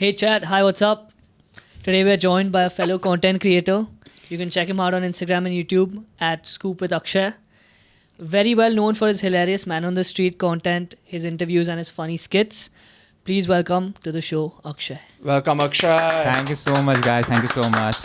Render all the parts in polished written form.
Hey chat, hi, what's up? Today we are joined by a fellow content creator. You can check him out on Instagram and YouTube at Scoop with Akshay. Very well known for his hilarious man on the street content, his interviews, and his funny skits. Please welcome to the show, Akshay. Welcome, Akshay. Thank you so much, guys. Thank you so much.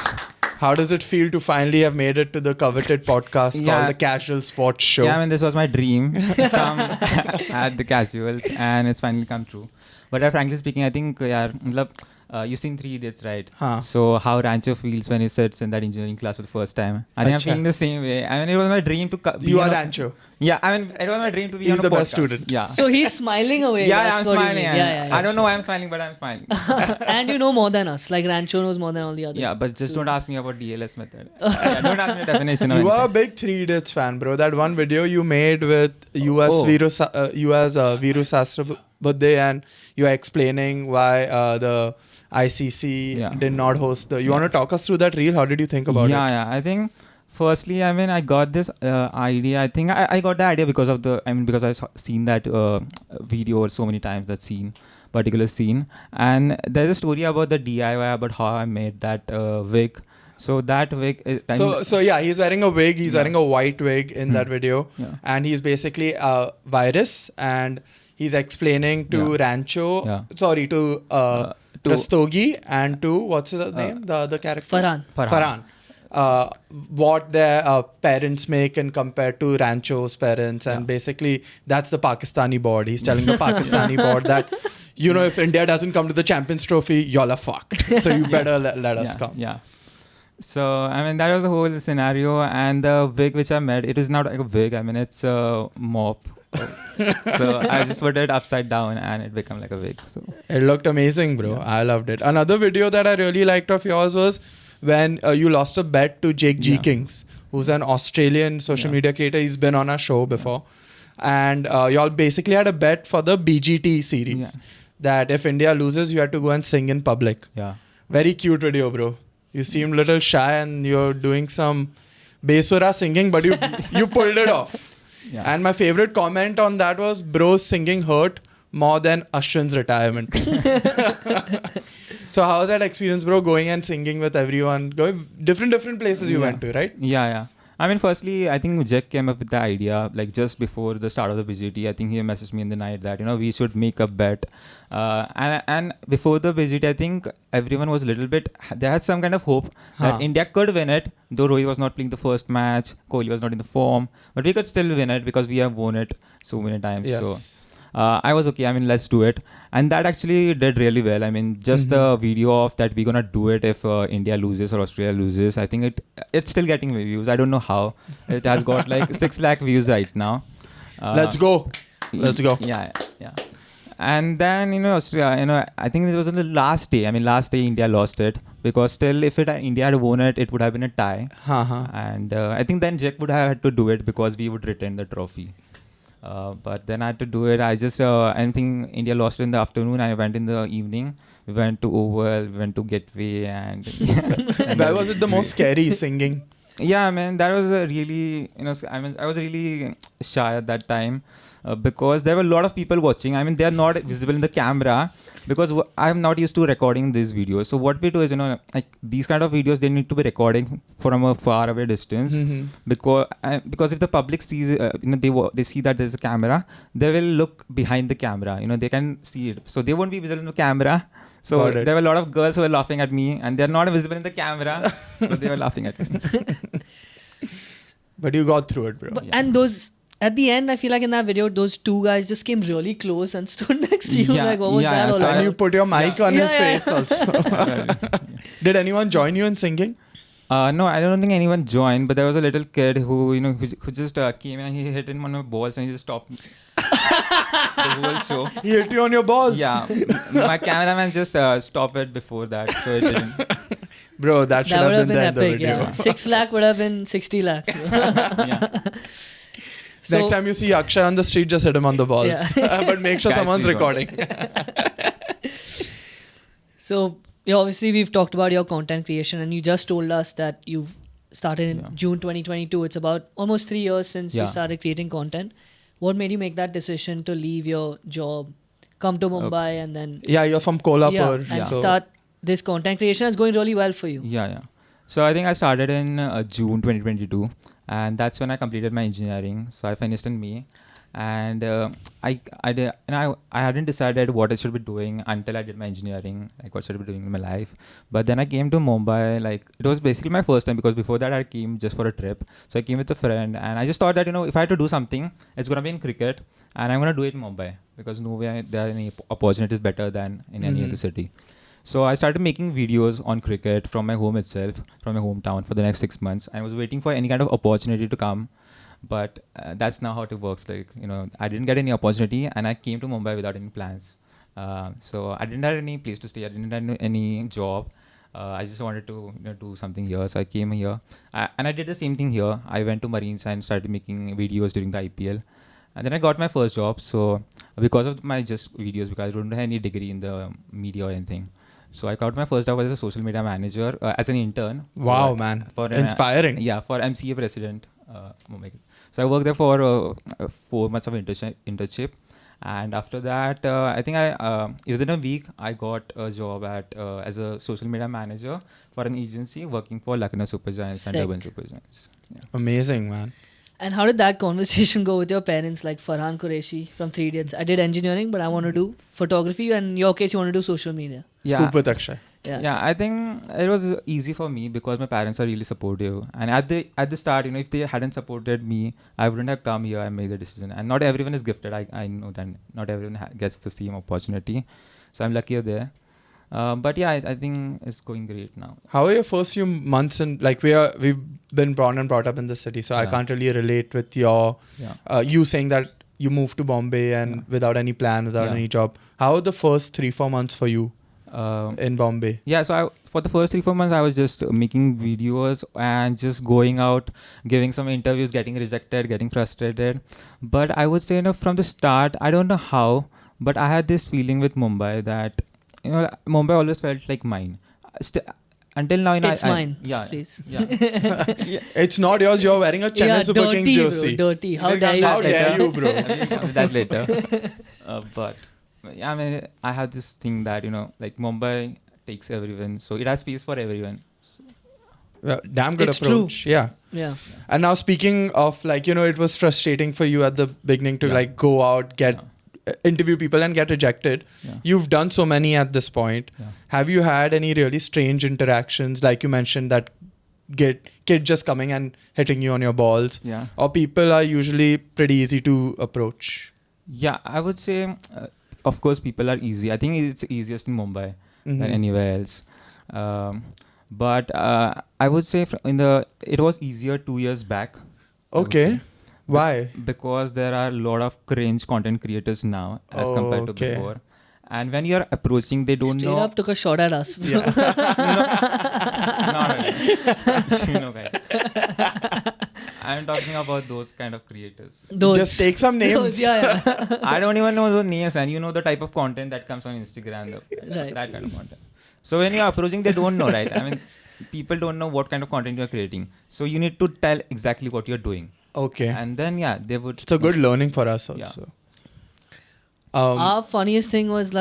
How does it feel to finally have made it to the coveted podcast called The Casual Sports Show? Yeah, I mean, this was my dream. Come at the casuals, and it's finally come true. But frankly speaking, I think, you've seen 3 Idiots, right? Huh. So how Rancho feels when he sits in that engineering class for the first time. I think I'm feeling the same way. I mean, it was my dream to be You are Rancho. Yeah, I mean, it was my dream to be He's on a the podcast. best student. Yeah. So he's smiling away. Yeah, I'm that's what you smiling. mean. Yeah, I don't know why I'm smiling, but I'm smiling. And you know more than us. Like Rancho knows more than all the others. Yeah, but just don't ask me about DLS method. Don't ask me the definition of You are a anything. big 3 Idiots fan, bro. That one video you made with US Viru Sahasrabudhe and you are explaining why the ICC did not host the... You want to talk us through that reel? How did you think about it? Yeah. I think firstly, I mean, I got this idea. I think I got the idea because I've seen that video so many times, that particular scene. And there's a story about the DIY, about how I made that wig. So that wig... So he's wearing a wig. He's wearing a white wig in that video. Yeah. And he's basically a virus and he's explaining to Rancho... to Rastogi and to... What's his name? The other character? Farhan. What their parents make and compared to Rancho's parents. And basically, that's the Pakistani board. He's telling the Pakistani board that, you know, if India doesn't come to the Champions Trophy, y'all are fucked. So you better let us come. Yeah. So, I mean, that was the whole scenario. And the wig which I made, it is not like a wig. I mean, it's a mop. So I just put it upside down and it became like a wig. So it looked amazing, bro. I loved it. Another video that I really liked of yours was when you lost a bet to Jake G. Kings, who's an Australian social media creator. He's been on our show before. And y'all basically had a bet for the BGT series that if India loses, you had to go and sing in public. Yeah. Very cute video, bro. You seemed a little shy and you're doing some Besura singing, but you pulled it off. Yeah. And my favorite comment on that was, bro's singing hurt more than Ashwin's retirement. So how was that experience, bro, going and singing with everyone? Going different places you went to, right? Yeah. I mean, firstly, I think Jack came up with the idea, like just before the start of the BGT. I think he messaged me in the night that, we should make a bet. And before the BGT, I think everyone was a little bit, they had some kind of hope that India could win it, though Rohit was not playing the first match, Kohli was not in the form, but we could still win it because we have won it so many times. Yes. So I was okay. I mean, let's do it. And that actually did really well. I mean, just the video of that we're going to do it if India loses or Australia loses. I think it's still getting views. I don't know how. It has got like 6 lakh views right now. Let's go. Yeah. And then, Australia, I think it was on the last day. I mean, last day India lost it. Because still, if India had won it, it would have been a tie. And I think then Jack would have had to do it because we would retain the trophy. But then I had to do it. I just, I think India lost in the afternoon. I went in the evening. We went to Oval, we went to Gateway and... Why was it the most scary singing? Yeah, man, that was a really, I was really shy at that time because there were a lot of people watching. I mean, they are not visible in the camera because I'm not used to recording these videos. So what we do is, like these kind of videos, they need to be recording from a far away distance because if the public sees, they see that there's a camera, they will look behind the camera. They can see it. So they won't be visible in the camera. So there were a lot of girls who were laughing at me and they're not visible in the camera, but they were laughing at me. But you got through it, bro. And those, at the end, I feel like in that video, those 2 guys just came really close and stood next to you. Like, what was that all about? And you put your mic on his face also. Did anyone join you in singing? No, I don't think anyone joined, but there was a little kid who just came and he hit in one of my balls and he just stopped me. The whole show. He hit you on your balls? Yeah. My cameraman just stopped it before that, so it didn't. Bro, that should have been there in the epic, video. Yeah. 6 lakh would have been 60 lakhs. So, next time you see Akshay on the street, just hit him on the balls. But make sure someone's recording. So, obviously, we've talked about your content creation and you just told us that you've started in June 2022. It's about almost 3 years since you started creating content. What made you make that decision to leave your job come to Mumbai and then Yeah, you're from Kolhapur. and so start this content creation. It's going really well for you. Yeah. So I think I started in June 2022, and that's when I completed my engineering. So I finished in May, and I hadn't decided what I should be doing until I did my engineering, like what should I be doing in my life. But then I came to Mumbai, like it was basically my first time, because before that I came just for a trip. So I came with a friend, and I just thought that if I had to do something, it's gonna be in cricket, and I'm gonna do it in Mumbai, because nowhere there are any opportunities better than in any other city. So I started making videos on cricket from my home itself, from my hometown, for the next 6 months. I was waiting for any kind of opportunity to come, but that's not how it works. Like I didn't get any opportunity, and I came to Mumbai without any plans. So I didn't have any place to stay. I didn't have any job. I just wanted to do something here, so I came here, and I did the same thing here. I went to Marines and started making videos during the IPL. And then I got my first job. So because of my just videos, because I don't have any degree in the media or anything. So I got my first job as a social media manager, as an intern. Wow, man. Inspiring. For MCA president. So I worked there for 4 months of internship. And after that, I think within a week, I got a job as a social media manager for an agency working for Lucknow Super Giants and Durban Super Giants. Yeah. Amazing, man. And how did that conversation go with your parents, like Farhan Qureshi from 3 Idiots? I did engineering, but I want to do photography. And in your case, you want to do social media. Scoop with Akshay. Yeah, I think it was easy for me because my parents are really supportive. And at the start, if they hadn't supported me, I wouldn't have come here and made the decision. And not everyone is gifted. I know that not everyone gets the same opportunity. So I'm luckier there. But yeah, I think it's going great now. How are your first few months in, like we've been born and brought up in the city, so I can't really relate with you saying that you moved to Bombay and without any plan, without any job. How are the first 3-4 months for you in Bombay? Yeah, so for the first 3-4 months, I was just making videos and just going out, giving some interviews, getting rejected, getting frustrated. But I would say, from the start, I don't know how, but I had this feeling with Mumbai that Mumbai always felt like mine. Until now, it's mine. Yeah, please. Yeah. It's not yours. You're wearing a Chennai Super Kings jersey. Bro, dirty. How dare you? How dare you, bro? We'll come to that later. But I mean, I have this thing that like Mumbai takes everyone, so it has space for everyone. So. Well, damn good it's approach. True. Yeah. And now speaking of it was frustrating for you at the beginning to go out, interview people and get rejected. You've done so many at this point. Have you had any really strange interactions, like you mentioned, that kid just coming and hitting you on your balls? Or people are usually pretty easy to approach? I would say of course people are easy. I think it's easiest in Mumbai than anywhere else. But I would say it was easier 2 years back. Okay. Why? Because there are a lot of cringe content creators now as compared to before. And when you're approaching, they don't know. Straight up took a shot at us. No, guys. I'm talking about those kind of creators. Just take some names. I don't even know those names, and the type of content that comes on Instagram, that kind of content. So when you're approaching, they don't know, right? I mean, people don't know what kind of content you're creating. So you need to tell exactly what you're doing. Okay. And then, they would... It's a good learning for us also. Our funniest thing was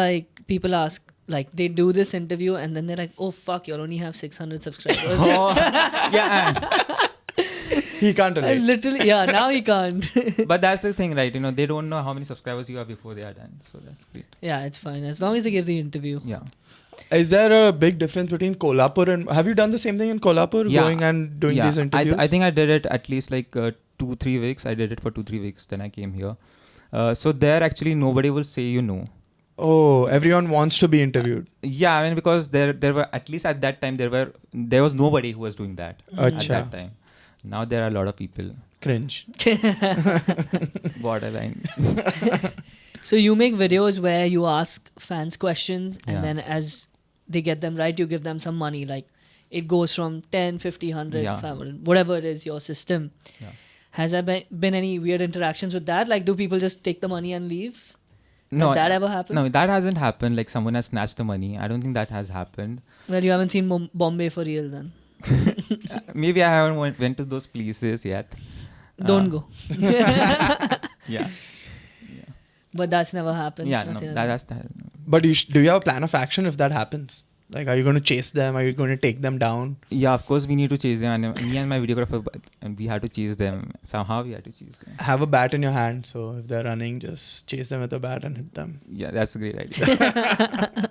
people ask, they do this interview and then they're like, oh fuck, you'll only have 600 subscribers. He can't relate. Literally, now he can't. But that's the thing, right? They don't know how many subscribers you have before they are done. So that's great. Yeah, it's fine. As long as they give the interview. Yeah. Is there a big difference between Kolhapur and... Have you done the same thing in Kolhapur? Going and doing these interviews? I think I did it at least 2-3 weeks. I did it for 2-3 weeks. Then I came here. So there actually nobody will say Oh, everyone wants to be interviewed. I mean, because there were, at least at that time, there was nobody who was doing that at that time. Now there are a lot of people. Cringe. Borderline. So you make videos where you ask fans questions and then as they get them right, you give them some money. Like it goes from 10, 50, 100, 500, whatever it is, your system. Has there been any weird interactions with that? Like, do people just take the money and leave? No. Has that ever happened? No, that hasn't happened. Like, someone has snatched the money. I don't think that has happened. Well, you haven't seen Bombay for real then. Maybe I haven't went to those places yet. Don't go. Yeah. But that's never happened. Yeah, no, Nothing like that's that. But do you have a plan of action if that happens? Like, are you going to chase them? Are you going to take them down? Yeah, of course we need to chase them. And me and my videographer, and we had to chase them. Somehow we had to chase them. Have a bat in your hand, so if they're running, just chase them with a bat and hit them. Yeah, that's a great idea.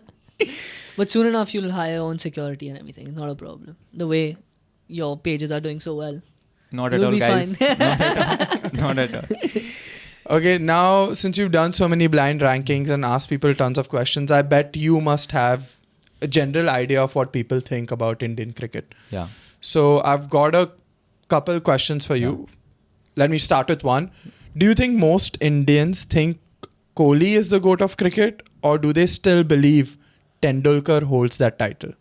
But soon enough, you'll hire your own security and everything. It's not a problem. The way your pages are doing so well. Not at You'll all, be guys. fine. Not at all. Not at all. Okay, now since you've done so many blind rankings and asked people tons of questions, I bet you must have a general idea of what people think about Indian cricket. Yeah. So I've got a couple questions for you. Let me start with one. Do you think most Indians think Kohli is the GOAT of cricket, or do they still believe Tendulkar holds that title?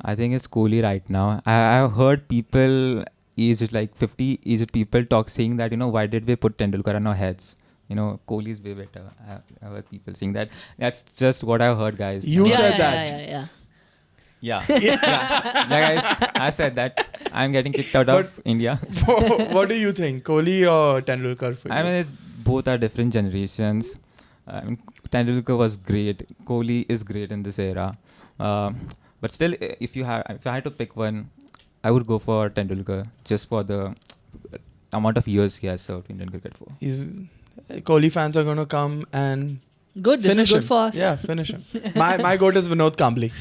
I think it's Kohli right now. I've heard people, aged like 50, aged people saying that, why did we put Tendulkar on our heads? Kohli is way better. I've heard people saying that. That's just what I've heard, guys. You said yeah, that. Yeah. Yeah, guys, I said that. I'm getting kicked out of India. What do you think, Kohli or Tendulkar for you? I mean, both are different generations. I mean, Tendulkar was great. Kohli is great in this era. But still, if I had to pick one, I would go for Tendulkar just for the amount of years he has served Indian cricket for. Kohli fans are going to come and Good. This finish is good him. for us. Yeah, finish him. My GOAT is Vinod Kambli.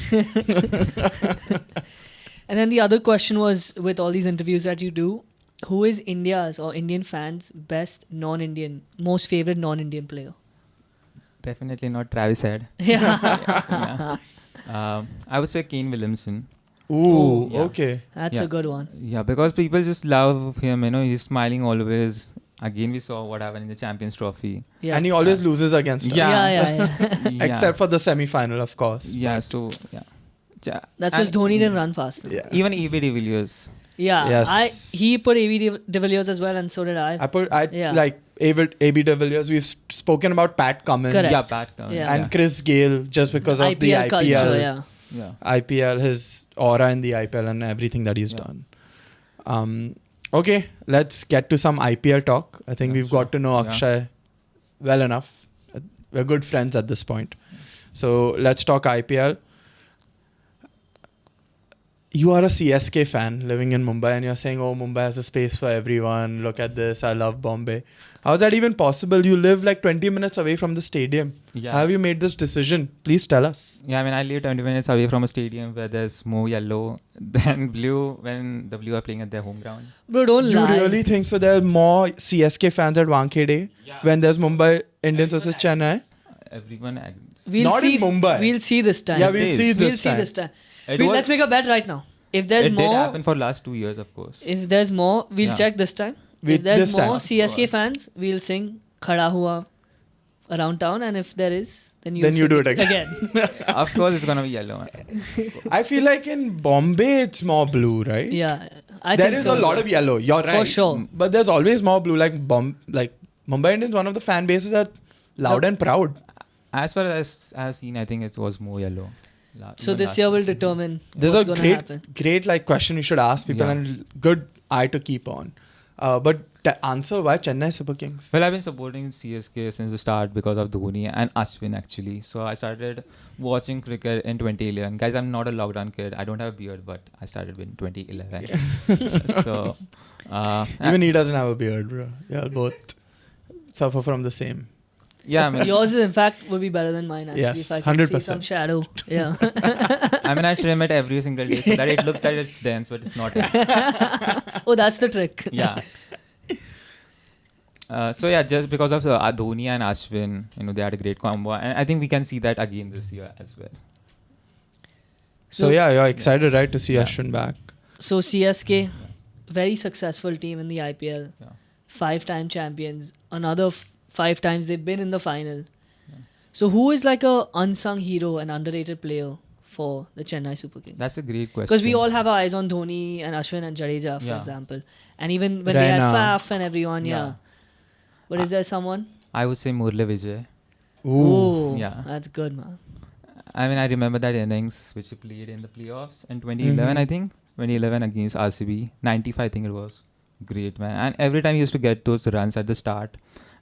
And then the other question was, with all these interviews that you do, who is India's or Indian fans' best non-Indian, most favorite non-Indian player? Definitely not Travis Head. Yeah. I would say Kane Williamson. Ooh, Yeah. okay. That's Yeah. a good one. Yeah, because people just love him. He's smiling always. Again, we saw what happened in the Champions Trophy. Yeah. And he always loses against us. Yeah. Yeah. Except for the semi-final, of course. Yeah, so, yeah. That's because And Dhoni didn't run fast. Yeah. Even AB de Villiers. Yeah. Yes. He put AB de Villiers as well, and so did I. I like AB de Villiers. We've spoken about Pat Cummins Correct. Yeah, Pat Cummins. Yeah. and Chris Gale just because of the IPL. culture, yeah. Yeah. IPL, his aura in the IPL and everything that he's done. Okay, let's get to some IPL talk. I think Yeah, we've sure. got to know Yeah. Akshay well enough. We're good friends at this point. So let's talk IPL. You are a CSK fan living in Mumbai and you're saying, oh, Mumbai has a space for everyone. Look at this. I love Bombay. How is that even possible? You live like 20 minutes away from the stadium. Yeah. How have you made this decision? Please tell us. Yeah, I mean, I live 20 minutes away from a stadium where there's more yellow than blue when the blue are playing at their home ground. Bro, don't You lie. really think so? There are more CSK fans at Wankhede when there's Mumbai Indians versus Chennai? Everyone agrees. We'll Not see in Mumbai. We'll see this time. Yeah, we'll is. see We'll this see time. this time. It was- Let's make a bet right now. If there's It did more, happen for last 2 years, of course. if there's more, we'll Yeah. check this time. We- If there's this time, more of CSK course. fans, we'll sing Khada Hua around town, and if there is, then you Then you do it again. Of course, it's gonna be yellow. I feel like in Bombay it's more blue, right? Yeah, I There think is so. a lot of yellow. You're right. For sure. But there's always more blue. Like Mumbai Indians, one of the fan bases that loud and proud. As far as I've seen, I think it was more yellow. So Even this last year will season. determine There's what's a gonna great, happen. great like question you should ask people Yeah. and good eye to keep on. But the answer, why Chennai Super Kings? Well, I've been supporting CSK since the start because of Dhoni and Ashwin actually. So I started watching cricket in 2011. Guys, I'm not a lockdown kid. I don't have a beard, but I started in 2011. So Even he doesn't have a beard, bro. Yeah, both suffer from the same. yeah, I mean, Yours, in fact, would be better than mine. Actually, Yes, if I could see 100%. some shadow. Yeah. I trim it every single day so that it looks that it's dense, but it's not. Oh, that's the trick. Yeah. So yeah, just because of Dhoni and Ashwin, they had a great combo, and I think we can see that again this year as well. So yeah, you're excited, right, to see Yeah. Ashwin back. So CSK, very successful team in the IPL. Yeah. 5-time champions. Another 5 times they've been in the final. So who is like a unsung hero and underrated player for the Chennai Super Kings? That's a great question. Because we all have our eyes on Dhoni and Ashwin and Jadeja, for Yeah. example. And even when they had Raina. Faf and everyone, yeah. But is there someone? I would say Murli Vijay. Oh, Yeah. that's good, man. I mean, I remember that innings which he played in the playoffs in 2011, I think. 2011 against RCB. 95, I think it was. Great, man. And every time he used to get those runs at the start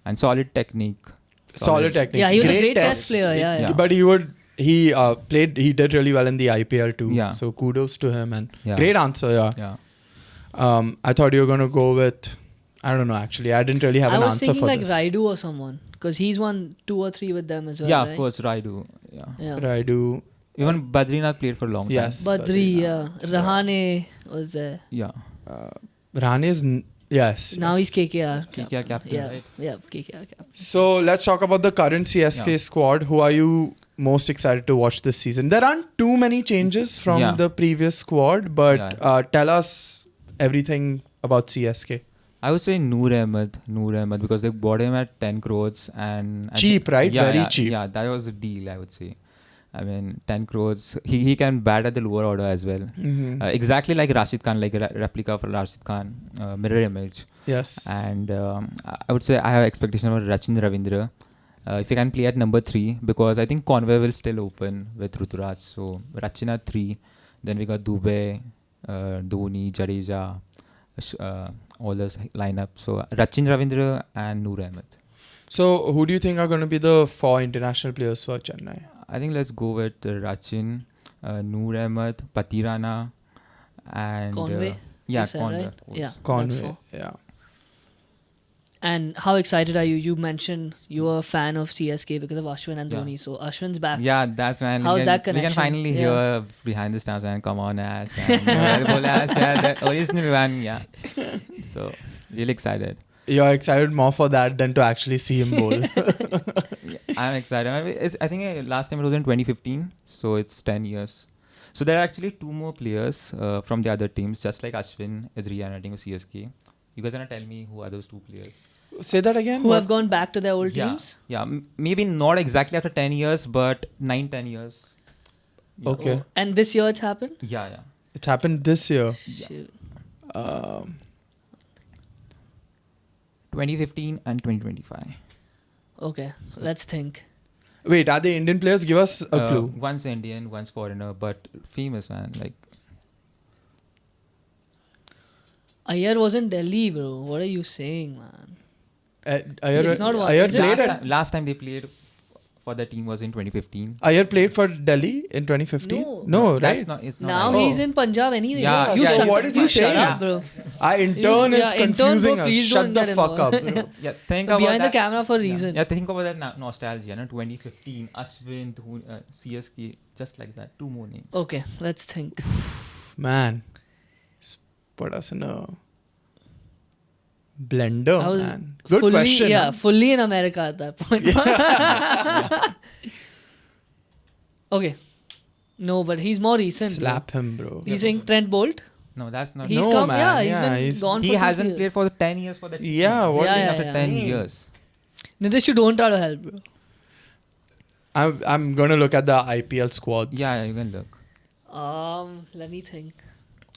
and solid technique. Solid technique. Yeah, he was a Great great test test. player. Yeah. But he did really well in the IPL too. Yeah. So kudos to him and Yeah. great answer. Yeah. Yeah. I thought you were gonna go with, I don't know actually. I didn't really have I an was answer thinking for like this. Raidu or someone because he's won 2 or 3 with them as well. Yeah, right? of course, Raidu. Yeah. Yeah. Raidu. Even Badrinath played for a long time. Yes. Badri, yeah. Rahane was there. Yeah. Rahane is yes. Now yes. he's KKR. KKR captain, Yeah, right? yeah, KKR captain. So let's talk about the current CSK Yeah. squad. Who are you most excited to watch this season? There aren't too many changes from Yeah. the previous squad, but Yeah. tell us everything about CSK. I would say Noor Ahmed, because they bought him at 10 crores and Cheap, right? Yeah, Very yeah, cheap. Yeah, that was a deal, I would say. I mean, 10 crores. He can bat at the lower order as well. Mm-hmm. Exactly like Rashid Khan, like a replica for Rashid Khan, mirror image. Yes. And I would say I have expectation of Rachin Ravindra. If he can play at number 3, because I think Conway will still open with Ruturaj. So Rachin at 3. Then we got Dubey, Dhoni, Jadeja, all this lineup. So Rachin Ravindra and Noor Ahmed. So who do you think are going to be the 4 international players for Chennai? I think let's go with Rachin, Noor Ahmed, Patirana, and Conway. Yeah, you said, Conway. right? Of course. Yeah. That's Conway. 4. Yeah. And how excited are you? You mentioned you were a fan of CSK because of Ashwin and Yeah. Dhoni. So Ashwin's back. Yeah, that's man. How's that We can connection? finally Yeah. hear behind the stamps and come on ass. And bole ass, yeah, the original one, yeah. So really excited. You're excited more for that than to actually see him bowl. I'm excited. I think last time it was in 2015, so it's 10 years. So there are actually 2 more players from the other teams, just like Ashwin is reuniting with CSK. You guys gonna tell me who are those 2 players? Say that again. Who What? have gone back to their old Yeah, teams? yeah. Maybe not exactly after 10 years, but 9-10 years. Yeah. Okay. Oh, and this year it's happened? Yeah, yeah. It happened this year. Shoot. 2015 and 2025. Okay, so let's think. Wait, are they Indian players? Give us a clue. One's Indian, one's foreigner, but famous, man. Like, Iyer was in Delhi, bro. What are you saying, man? Iyer, not one- Iyer is it played last at, last time they played for the team was in 2015. Iyer played for Delhi in 2015? No. right? That's not. It's not. Now allowed. he's in Punjab anyway. Yeah, you yeah, shut, so what is he you shut saying? up, bro. Our intern Yeah, is intern, confusing bro, us. please Shut don't the get fuck up. involved. Bro. Yeah, think about Behind that. the camera for a reason. Yeah, think about that nostalgia. 2015, Ashwin, Dhoni, CSK, just like that. 2 more names. Okay, let's think. Man, it's put us in a blender, I was man. Good fully, question. Yeah, huh? fully in America at that point. Okay. No, but he's more recent. bro. Slap him, bro. He's saying Trent Bolt. No, that's not. He's No, come. man. Yeah, Yeah, he's he's- been gone. He for 2 hasn't years. played for 10 years for the team. Yeah, what? Yeah, After yeah. 10 years. Nidish, you don't try to help, bro. I'm gonna look at the IPL squads. Yeah, you can look. Let me think.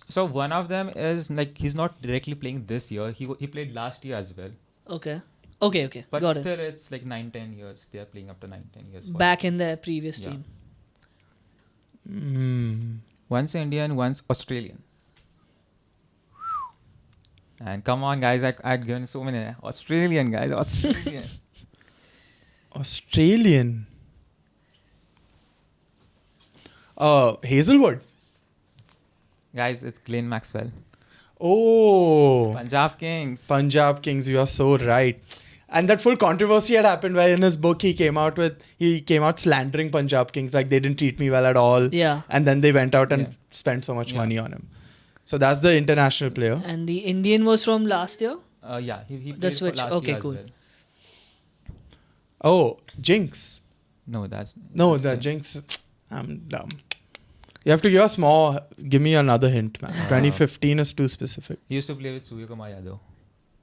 So one of them is like he's not directly playing this year. He played last year as well. Okay. Okay. But Got it. still, it's like 9-10 years. They are playing after 9-10 years. for Back in their previous Yeah. team. One's Indian, one's Australian. And come on, guys, I'd given so many. Australian, guys, Australian. Australian. Hazelwood. Guys, it's Glenn Maxwell. Oh, Punjab Kings. Punjab Kings. You are so right. And that full controversy had happened where in his book he came out slandering Punjab Kings, like they didn't treat me well at all. Yeah. And then they went out and Yeah. spent so much Yeah. money on him. So that's the international player. And the Indian was from last year? Yeah, he The played switch. for last Okay, year as cool. well. Oh, Jinx. No, that's... No, the Jinx. I'm dumb. You have to give me another hint, man. 2015 is too specific. He used to play with Suryakumar Yadav.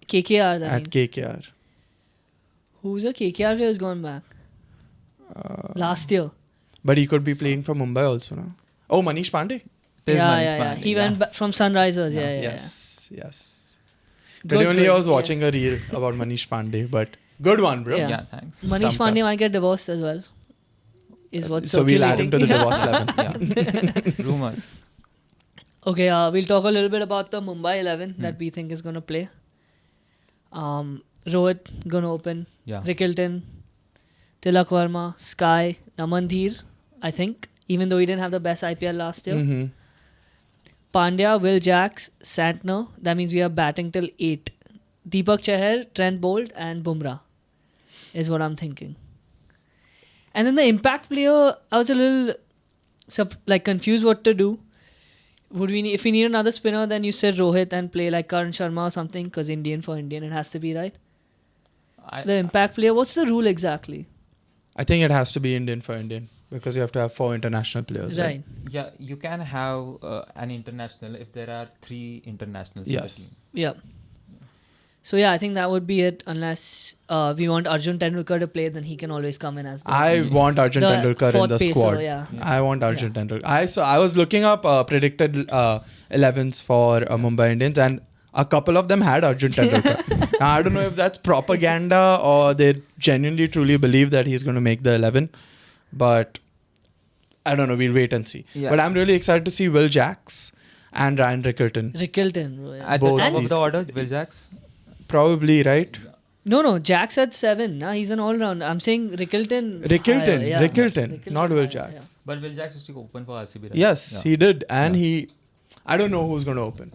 KKR, that At means. KKR. Who's a KKR player who's gone back? Last year. But he could be playing for Mumbai also, no? Oh, Manish Pandey? It is Manish Yeah. Pandey, He went back from Sunrisers. Yeah. Yes. Good, Today only good. I was Yeah. watching a reel about Manish Pandey, but good one, bro. Yeah. Yeah, thanks. Manish Stumped Pandey us. might get divorced as well. Is what's So we'll add him to the circulating. divorce 11. Yeah. Rumors. Okay, we'll talk a little bit about the Mumbai 11 that we think is going to play. Rohit going to open. Yeah. Rickilton. Tilak Verma, Sky, Namandhir, I think, even though he didn't have the best IPL last year. Mm-hmm. Pandya, Will Jacks, Santner. That means we are batting till 8. Deepak Chahar, Trent Bolt, and Bumrah is what I'm thinking. And then the impact player, I was a little confused what to do. If we need another spinner, then you said Rohit and play like Karan Sharma or something, because Indian for Indian, it has to be, right? The impact player, what's the rule exactly? I think it has to be Indian for Indian because you have to have 4 international players. Right. Yeah, you can have an international if there are 3 internationals in the team. Yes. Yeah. So yeah, I think that would be it. Unless we want Arjun Tendulkar to play, then he can always come in as the I want Arjun the Tendulkar in fourth the pacer, squad. yeah. I want Arjun Tendulkar. I was looking up predicted 11s for Mumbai Indians, and a couple of them had Arjun Tendulkar. Now, I don't know if that's propaganda or they genuinely truly believe that he's going to make the 11, but I don't know. We'll wait and see. Yeah. But I'm really excited to see Will Jacks and Ryan Rickelton. Rickelton. Bro, yeah. At the Both top of these the order, Will Jacks. Probably, right? No, Jack's at 7. Nah, he's an all-round. I'm saying Rickelton. Rickelton, not Will higher, Jacks. But Will Jacks used to open for RCB, right? Yes, he did. And I don't know who's going to open.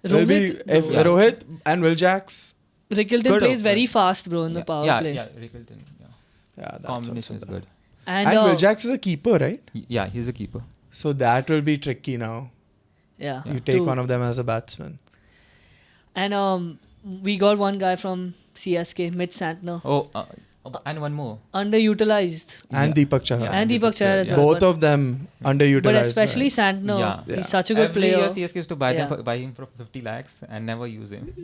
It'll be if Rohit and Will Jacks. Rickelton plays very fast, bro, in the power play. Yeah, Rickelton. Yeah, that's Combination is good. And Will Jacks is a keeper, right? Yeah, he's a keeper. So that will be tricky now. Yeah. You take one of them as a batsman. And we got one guy from CSK, Mitch Santner. Oh, and one more. Underutilized. And Deepak Chahar. And Deepak Chahar as well. Both of them underutilized. But especially Santner. He's such a good Every player. year CSK used to buy him for 50 lakhs and never use him.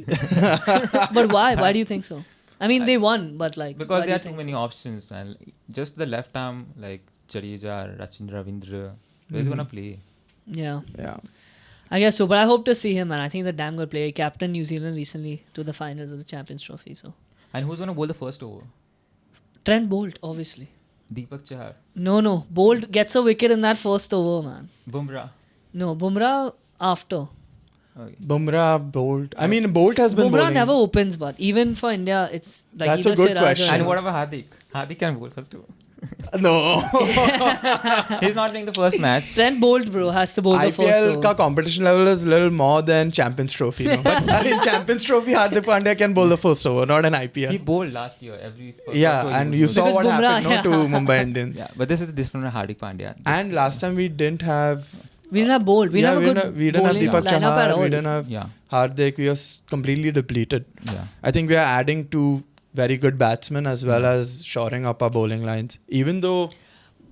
But why? Why do you think so? I mean, they won, but because there are too many options, and just the left arm like Jadeja, Rachin Ravindra, where's he gonna play? Yeah. Yeah. I guess so, but I hope to see him, and I think he's a damn good player. He captained New Zealand recently to the finals of the Champions Trophy. So. And who's gonna bowl the first over? Trent Bolt, obviously. Deepak Chahar. No. Bolt gets a wicket in that first over, man. Bumrah. No, Bumrah after. Okay. Bumrah, Bolt. I mean, Bolt has been Bumrah bowling. never opens, but even for India, it's like That's either a good Siraj question. And what about Hardik? Hardik can bowl first over. No. He's not playing the first match. Trent Bolt, bro, has to bowl the first IPL over. ka competition level is a little more than Champions Trophy. No? But in Champions Trophy, Hardik Pandya can bowl the first over, not an IPL. He bowled last year every first over And he you would saw Because what Bumrah, happened to Mumbai Indians. Yeah, but this is different from Hardik Pandya. And last time we didn't have... We didn't have Bolt. We didn't have a good we didn't have bowling Deepak lineup at Chahar, all. we didn't have Hardik. We are completely depleted. Yeah. I think we are adding 2 very good batsmen as well as shoring up our bowling lines. Even though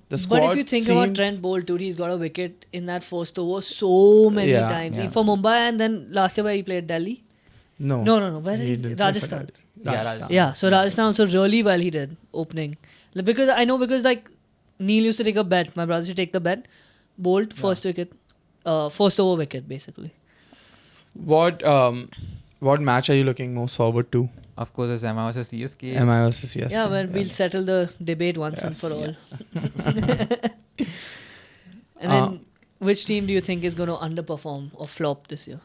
the squad But if you think about Trent Bolt, dude, he's got a wicket in that first over so many times. Yeah. For Mumbai, and then last year where he played Delhi. No. Where he did he? didn't play for Rajasthan. Delhi. Rajasthan. Yeah, so Rajasthan also really well he did opening. Because I know like Neil used to take a bet. My brother used to take the bet. Bolt, first wicket. First over wicket, basically. What match are you looking most forward to? Of course, it's MI versus CSK. MI versus CSK. Yeah, well, we'll settle the debate once and for all. And then, which team do you think is going to underperform or flop this year?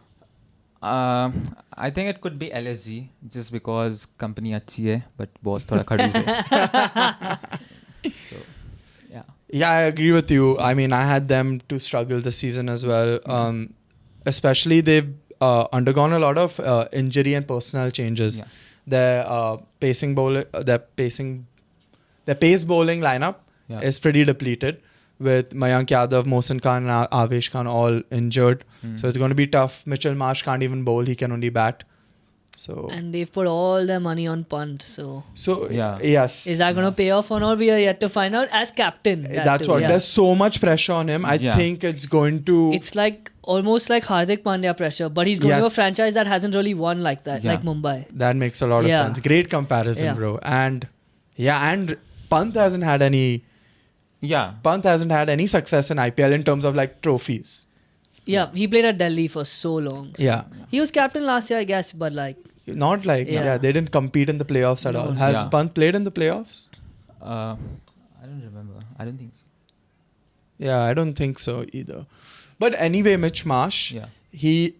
I think it could be LSG just because company अच्छी है but boss थोड़ा खड़ूस है. So, yeah. Yeah, I agree with you. I mean, I had them to struggle this season as well. Especially they've undergone a lot of injury and personnel changes. Yeah. Their pace bowling lineup is pretty depleted with Mayank Yadav, Mohsin Khan and Avesh Khan all injured. So it's going to be tough. Mitchell Marsh can't even bowl. He can only bat. So And they've put all their money on punt. So yes. is that going to pay off or not? We are yet to find out. As captain. That's what. There's so much pressure on him. I think it's going to... It's like almost like Hardik Pandya pressure, but he's going to a franchise that hasn't really won like that, like Mumbai. That makes a lot of sense. Great comparison, bro. And Pant hasn't had any... Pant hasn't had any success in IPL in terms of like trophies. Yeah, he played at Delhi for so long. So. He was captain last year, I guess, but like... Not like... they didn't compete in the playoffs at all. Has Pant played in the playoffs? I don't remember. I don't think so. Yeah, I don't think so either. But anyway, Mitch Marsh, he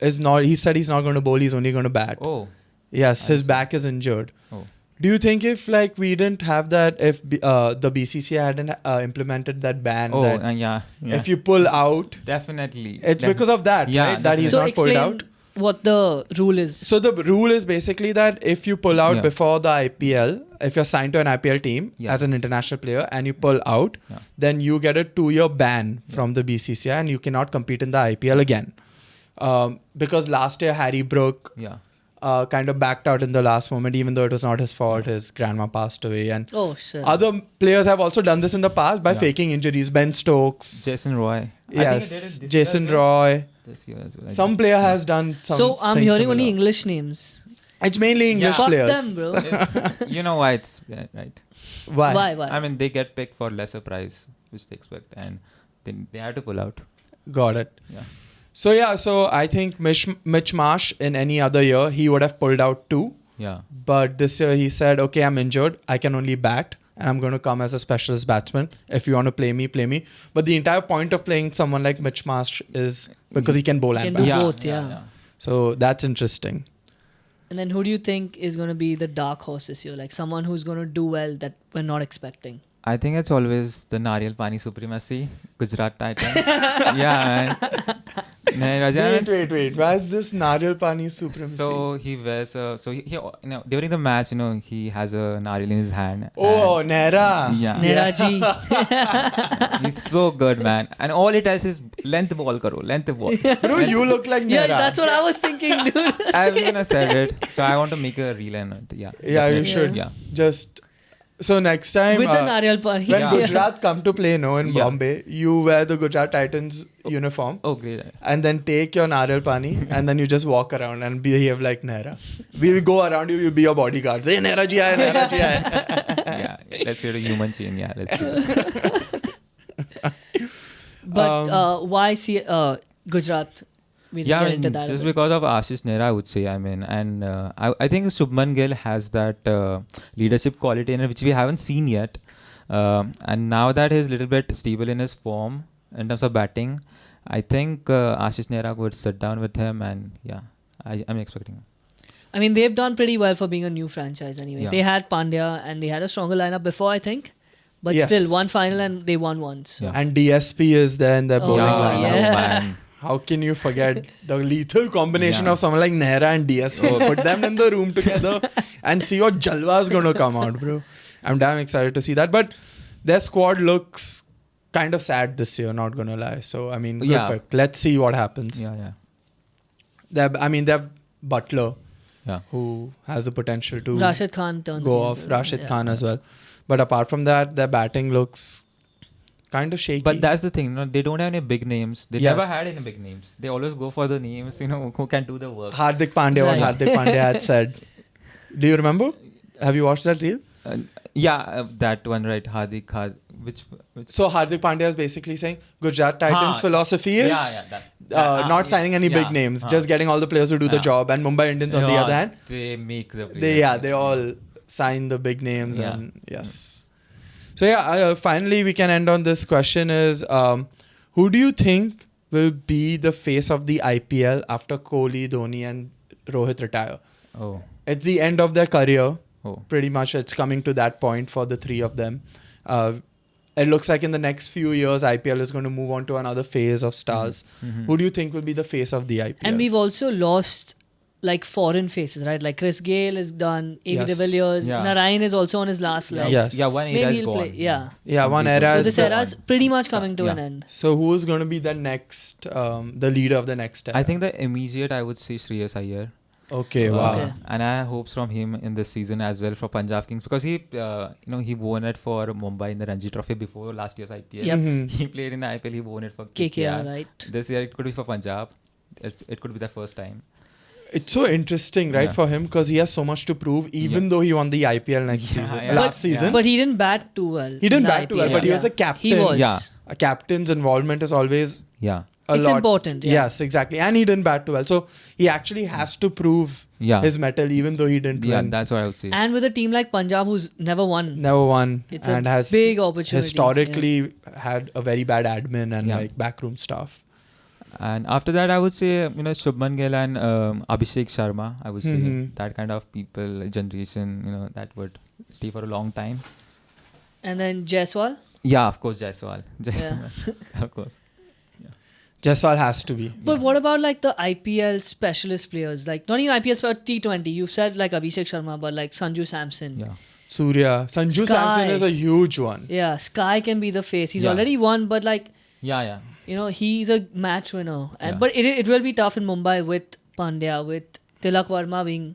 is not... He said he's not going to bowl. He's only going to bat. Oh. Yes, his back is injured. Oh. Do you think if like we didn't have that, if the BCCI hadn't implemented that ban, Oh, that yeah. if you pull out, Definitely. it's because of that, Yeah, right? That he's So not pulled explain out. what the rule is. So the rule is basically that if you pull out Yeah. before the IPL, if you're signed to an IPL team Yeah. as an international player and you pull out, Yeah. then you get a 2-year ban from the BCCI and you cannot compete in the IPL again. Because last year Harry Brook Yeah. kind of backed out in the last moment, even though it was not his fault. His grandma passed away, and Oh shit. other players have also done this in the past by Yeah. faking injuries. Ben Stokes, Jason Roy. yes, Jason Roy. This year as well. Some player has done some. So I'm things hearing only similar. English names. It's mainly English Fuck players. them, bro. You know why it's right. Why? Why? I mean, they get picked for lesser price, which they expect, and they had to pull out. Got it. Yeah. So I think Mitch Marsh in any other year he would have pulled out too. Yeah. But this year he said, okay, I'm injured. I can only bat. And I'm going to come as a specialist batsman. If you want to play me, play me. But the entire point of playing someone like Mitch Marsh is because he can bowl He and can bat. do both, yeah. So that's interesting. And then who do you think is going to be the dark horse this year? Like someone who's going to do well that we're not expecting. I think it's always the Nariyal Pani supremacy, Gujarat Titans. Yeah, man. Wait. Why is this Nariyal Pani supremacy? So he wears he during the match, he has a Nariyal in his hand. Oh, Nehra. Yeah. Nehra ji. He's so good, man. And all he tells is length ball karo, length ball. Bro, you look like Nehra. Yeah, that's what I was thinking, dude. I've even said it. So I want to make a reel and yeah. Yeah, you definitely. should. Yeah. Just so next time With the Nariyal Pani. when Yeah. Gujarat come to play in Yeah. Bombay, you wear the Gujarat Titans uniform Oh, great. and then take your Nariyal Pani and then you just walk around and behave like Nehra. We'll go around you, we'll be your bodyguards. Hey, Nehra ji aaye, Nehra ji aaye. Yeah. Let's create a human chain. Yeah, let's do that. But why Gujarat? We'll Yeah, get I into mean, that a just bit. because of Ashish Nehra, I would say. I mean, and I think Shubman Gill has that leadership quality in it, which we haven't seen yet. And now that he's a little bit stable in his form in terms of batting, I think Ashish Nehra would sit down with him, and yeah, I'm expecting him. I mean, they've done pretty well for being a new franchise anyway. Yeah. They had Pandya and they had a stronger lineup before, I think. But Yes. still, one final and they won once. Yeah. And DSP is there in their Oh, bowling yeah. lineup. Yeah. Man. How can you forget the lethal combination Yeah. of someone like Nehra and DSP? Put them in the room together and see what Jalwa is going to come out, bro. I'm damn excited to see that. But their squad looks kind of sad this year, not going to lie. So, I mean, good Yeah. pick. Let's see what happens. Yeah. They have Butler, Yeah. who has the potential to Rashid Khan turns go me off. as well. Rashid Yeah. Khan as well. But apart from that, their batting looks kind of shaky. But that's the thing, they don't have any big names. They Yes. never had any big names. They always go for the names, who can do the work. Hardik Pandya, what Right. Hardik Pandya had said. Do you remember? Have you watched that reel? That one, right? Hardik. Which? So Hardik Pandya is basically saying Gujarat Titans' Ha. philosophy is not signing any big names, just getting all the players who do the Yeah. job. And Mumbai Indians, on the other hand, they make the players. they all sign the big names. Yeah. And yes. So finally we can end on this question is, who do you think will be the face of the IPL after Kohli, Dhoni and Rohit retire? Oh. It's the end of their career. Oh. Pretty much it's coming to that point for the three of them. It looks like in the next few years, IPL is going to move on to another phase of stars. Mhm. Who do you think will be the face of the IPL? And we've also lost like foreign faces, right? Like Chris Gayle is done, AB Yes. de Villiers, Yeah. Narayan is also on his last leg. Yes. Yeah, one era Maybe is he'll gone. play. Yeah. Yeah, one Completely. era So is this gone. era is pretty much coming to an Yeah. end. So who is going to be the next, the leader of the next era? I think the immediate, I would say Shreyas Iyer. Okay, wow. Okay. And I have hopes from him in this season as well for Punjab Kings, because he, he won it for Mumbai in the Ranji Trophy before last year's IPL. Yep. Mhm. He played in the IPL. He won it for KKR, right? This year it could be for Punjab. It could be the first time. It's so interesting, right, Yeah. for him because he has so much to prove, even though he won the IPL next Yeah, season, yeah. last But- season. But he didn't bat too well. He didn't in the bat too well, IPL. but he was Yeah. the captain. He was. Yeah. A captain's involvement is always Yeah. a It's lot. important. Yeah. Yes, exactly. And he didn't bat too well. So he actually has to prove Yeah. his mettle, even though he didn't Yeah, win. that's what I would say. And with a team like Punjab who's never won, Never won. it's and a has big opportunity. historically had a very bad admin and Yeah. like backroom stuff. And after that, I would say, Shubman Gill and Abhishek Sharma, I would say that kind of people, generation, that would stay for a long time. And then Jaiswal? Yeah, of course, Jaiswal. Of course. Jaiswal has to be. But what about like the IPL specialist players? Like not even IPL, but T20. You said like Abhishek Sharma, but like Sanju Samson. Yeah. Surya. Sanju Sky. Samson is a huge one. Yeah, Sky can be the face. He's Yeah. already won, but like, Yeah. he's a match winner. And, Yeah. but it will be tough in Mumbai with Pandya, with Tilak Varma being,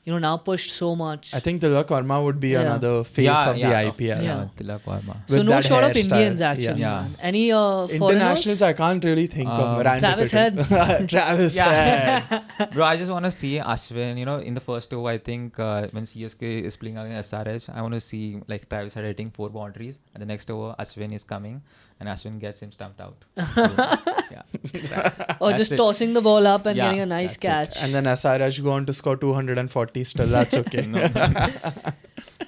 now pushed so much. I think Tilak Verma would be Yeah. another face of the IPL. Yeah. Tilak Varma. So with no that short of hairstyle. Indians actually. Yes. Man. Any Internationals, foreigners? I can't really think of. Random Travis cricket. Travis Head. Bro, I just want to see Ashwin, in the first over, I think when CSK is playing against SRH, I want to see like Travis Head hitting 4 boundaries, and the next over, Ashwin is coming, and Ashwin gets him stumped out. Or That's just it. tossing the ball up and Yeah, getting a nice that's it. catch. And then SRH go on to score 240 still. That's okay.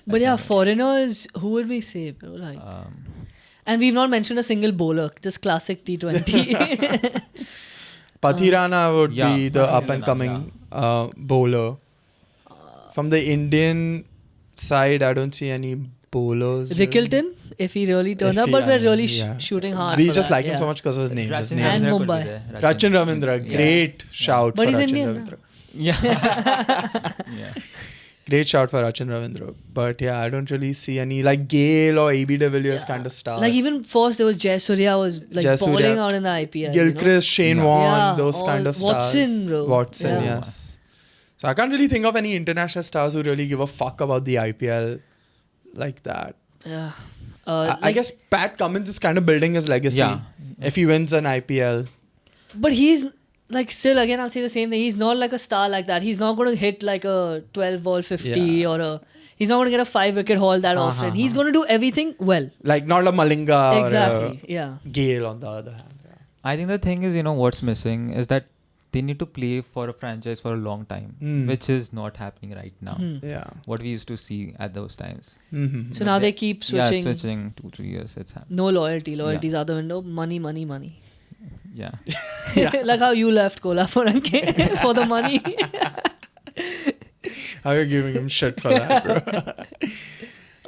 But yeah, foreigners, who would we say? Bro? Like, and we've not mentioned a single bowler, just classic T20. Pathirana would Yeah, be the Pathirana, up and coming bowler. From the Indian side, I don't see any bowlers. Rickleton, if he really turned If up, he- but we're really yeah. shooting hard. We for just that, like him yeah. so much because of his name. His Rachin name. And Ravindra could be Mumbai. there. Rachin Ravindra. Yeah. Great shout But for he's Rachin Indian, Ravindra. Yeah. Great shout for Rachin Ravindra. But yeah, I don't really see any like Gale or AB de Villiers kind of star. Like even first there was Jayasuriya was like Jayasuriya, balling out in the IPL. Gilchrist, Shane Yeah. Warne, Yeah, those kind all- of stars. Watson, bro. Watson, Yeah. yes. So I can't really think of any international stars who really give a fuck about the IPL like that. Yeah. I Like- guess Pat Cummins is kind of building his legacy. Yeah. If he wins an IPL. But he's like still again I'll say the same thing. He's not like a star like that. He's not going to hit like a 12 ball 50 or he's not going to get a 5-wicket haul that often. He's going to do everything well. Like not a Malinga Exactly. or Yeah. a Gale on the other hand. Yeah. I think the thing is, what's missing is that they need to play for a franchise for a long time, which is not happening right now. Yeah. What we used to see at those times. Mm-hmm. So now they keep switching. Yeah, switching 2-3 years. It's happening. No loyalty. Loyalty's out the window. Money, money, money. Yeah. Like how you left Kolhapur and came for the money. How are you giving him shit for that, bro?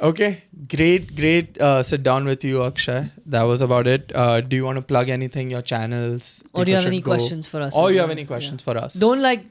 Okay, great sit down with you, Akshay. That was about it. Do you want to plug anything, your channels? Or do you People have should any go. questions for us? Or as you have well? any questions for us? Don't like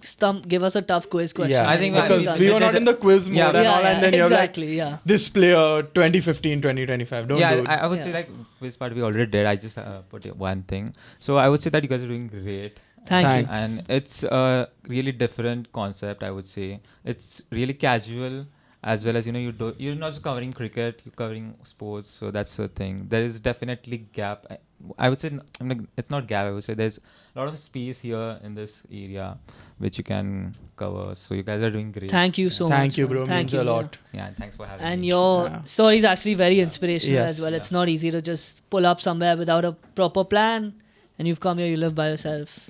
give us a tough quiz question. Yeah, I think because I- we were not in the quiz mode Yeah, and all, and then you're exactly, like, this player 2015, 2025. Don't do it. I would say like this part we already did. I just put one thing. So I would say that you guys are doing great. Thank you. Thanks. And it's a really different concept, I would say. It's really casual, as well as you're not just covering cricket, you're covering sports. So that's the thing. There is definitely gap. I would say it's not gap. I would say there's a lot of space here in this area which you can cover. So you guys are doing great. Thank you so much. Thank you, man. bro. Thank Means you, a lot. Yeah, and thanks for having And me. your Yeah. story is actually very inspirational Yes. as well. It's not easy to just pull up somewhere without a proper plan. And you've come here, you live by yourself.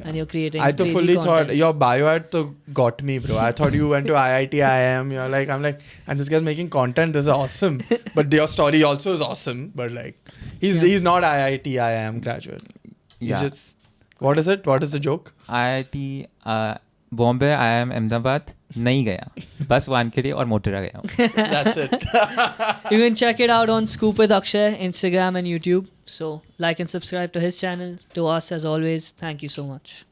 And you're creating I crazy fully content. thought your bio ad got me, bro. I thought you went to IIT IIM. I'm like, and this guy's making content. This is awesome. But your story also is awesome. But like, he's not IIT IIM graduate. He's just, what is it? What is the joke? IIT Bombay, IIM Ahmedabad नहीं गया, बस वानखेड़े और मोटेरा गया हूँ. That's it. You can check it out on Scoop with Akshay, Instagram and YouTube. So like and subscribe to his channel. To us, as always, thank you so much.